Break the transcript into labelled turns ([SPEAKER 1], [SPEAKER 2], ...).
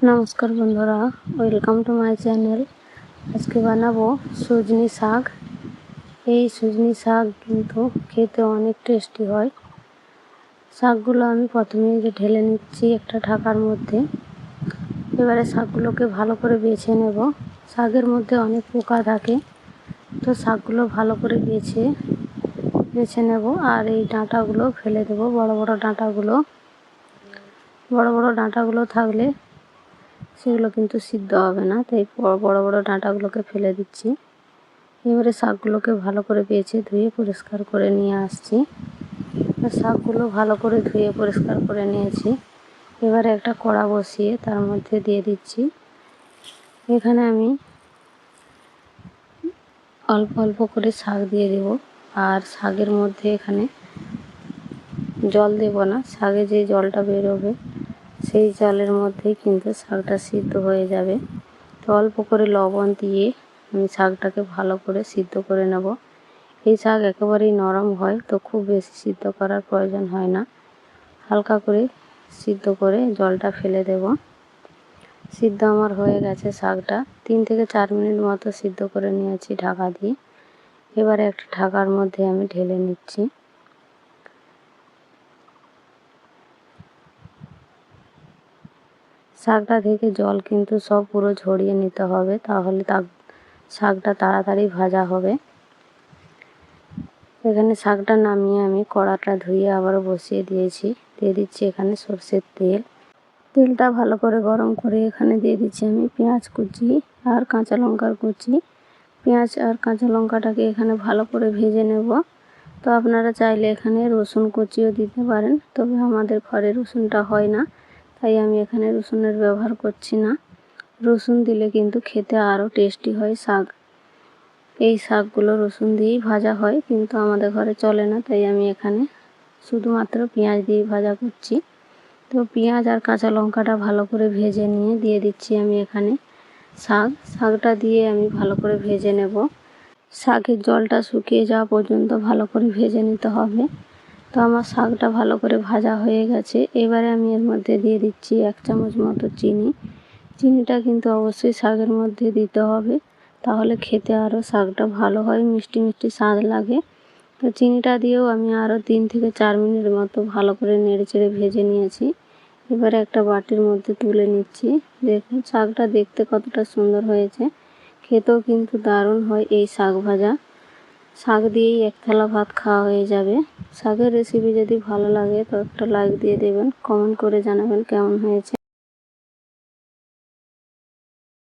[SPEAKER 1] নমস্কার বন্ধুরা, welcome to my channel. আজকে বানাবো সজনি শাক। এই সজনি শাক কিন্তু খেতে অনেক টেস্টি হয়। শাকগুলো আমি প্রথমেই ঢেলে নিচ্ছি একটা ঢাকার মধ্যে। এবারে শাকগুলোকে ভালো করে বেছে নেব। শাকের মধ্যে অনেক পোকা থাকে, তো শাকগুলো ভালো করে বেছে নেব। আর এই ডাঁটাগুলো ফেলে দেব, বড় বড় ডাঁটাগুলো থাকলে সেগুলো কিন্তু সিদ্ধ হবে না, তাই বড় বড় ডাঁটাগুলোকে ফেলে দিচ্ছি। এবারে শাকগুলোকে ভালো করে বেছে ধুয়ে পরিষ্কার করে নিয়ে আসছি। শাকগুলো ভালো করে ধুয়ে পরিষ্কার করে নিয়েছি। এবারে একটা কড়া বসিয়ে তার মধ্যে দিয়ে দিচ্ছি। এখানে আমি অল্প অল্প করে শাক দিয়ে দেব। আর শাকের মধ্যে এখানে জল দেব না, শাকে যে জলটা বেরোবে সেই জলের মধ্যেই কিন্তু শাকটা সিদ্ধ হয়ে যাবে। তো অল্প করে লবণ দিয়ে আমি শাকটাকে ভালো করে সিদ্ধ করে নেব। এই শাক একেবারেই নরম হয়, তো খুব বেশি সিদ্ধ করার প্রয়োজন হয় না। হালকা করে সিদ্ধ করে জলটা ফেলে দেব। সিদ্ধ আমার হয়ে গেছে শাকটা। 3 থেকে 4 মিনিট মতো সিদ্ধ করে নিয়েছি ঢাকা দিয়ে। এবারে একটা ঢাকার মধ্যে আমি ঢেলে নিচ্ছি। শাকটা থেকে জল কিন্তু সব পুরো ঝরিয়ে নিতে হবে, তাহলে শাকটা তাড়াতাড়ি ভাজা হবে। এখানে শাকটা নামিয়ে আমি কড়াটা ধুয়ে আবারও বসিয়ে দিয়েছি। দিয়ে দিচ্ছি এখানে সরষের তেল। তেলটা ভালো করে গরম করে এখানে দিয়ে দিচ্ছি আমি পেঁয়াজ কুচি আর কাঁচা লঙ্কার কুচি। পেঁয়াজ আর কাঁচা লঙ্কাটাকে এখানে ভালো করে ভেজে নেব। তো আপনারা চাইলে এখানে রসুন কুচিও দিতে পারেন, তবে আমাদের ঘরে রসুনটা হয় না, তাই আমি এখানে রসুনের ব্যবহার করছি না। রসুন দিলে কিন্তু খেতে আরও টেস্টি হয় শাক। এই শাকগুলো রসুন দিয়েই ভাজা হয়, কিন্তু আমাদের ঘরে চলে না, তাই আমি এখানে শুধুমাত্র পেঁয়াজ দিয়ে ভাজা করছি। তো পেঁয়াজ আর কাঁচা লঙ্কাটা ভালো করে ভেজে নিয়ে দিয়ে দিচ্ছি আমি এখানে শাকটা দিয়ে আমি ভালো করে ভেজে নেব। শাকের জলটা শুকিয়ে যাওয়া পর্যন্ত ভালো করে ভেজে নিতে হবে। তো আমার শাকটা ভালো করে ভাজা হয়ে গেছে। এবারে আমি এর মধ্যে দিয়ে দিচ্ছি 1 চামচ মতো চিনি। চিনিটা কিন্তু অবশ্যই শাকের মধ্যে দিতে হবে, তাহলে খেতে আরও শাকটা ভালো হয়, মিষ্টি মিষ্টি স্বাদ লাগে। তো চিনিটা দিয়েও আমি আরও 3 থেকে 4 মিনিট মতো ভালো করে নেড়েচেড়ে ভেজে নিয়েছি। এবারে একটা বাটির মধ্যে তুলে নিচ্ছি। দেখুন শাকটা দেখতে কতটা সুন্দর হয়েছে, খেতেও কিন্তু দারুণ হয় এই শাক ভাজা। শাক দিয়েই 1 থালা ভাত খাওয়া হয়ে যাবে। শাকের রেসিপি যদি ভালো লাগে তো একটা লাইক দিয়ে দেবেন, কমেন্ট করে জানাবেন কেমন হয়েছে।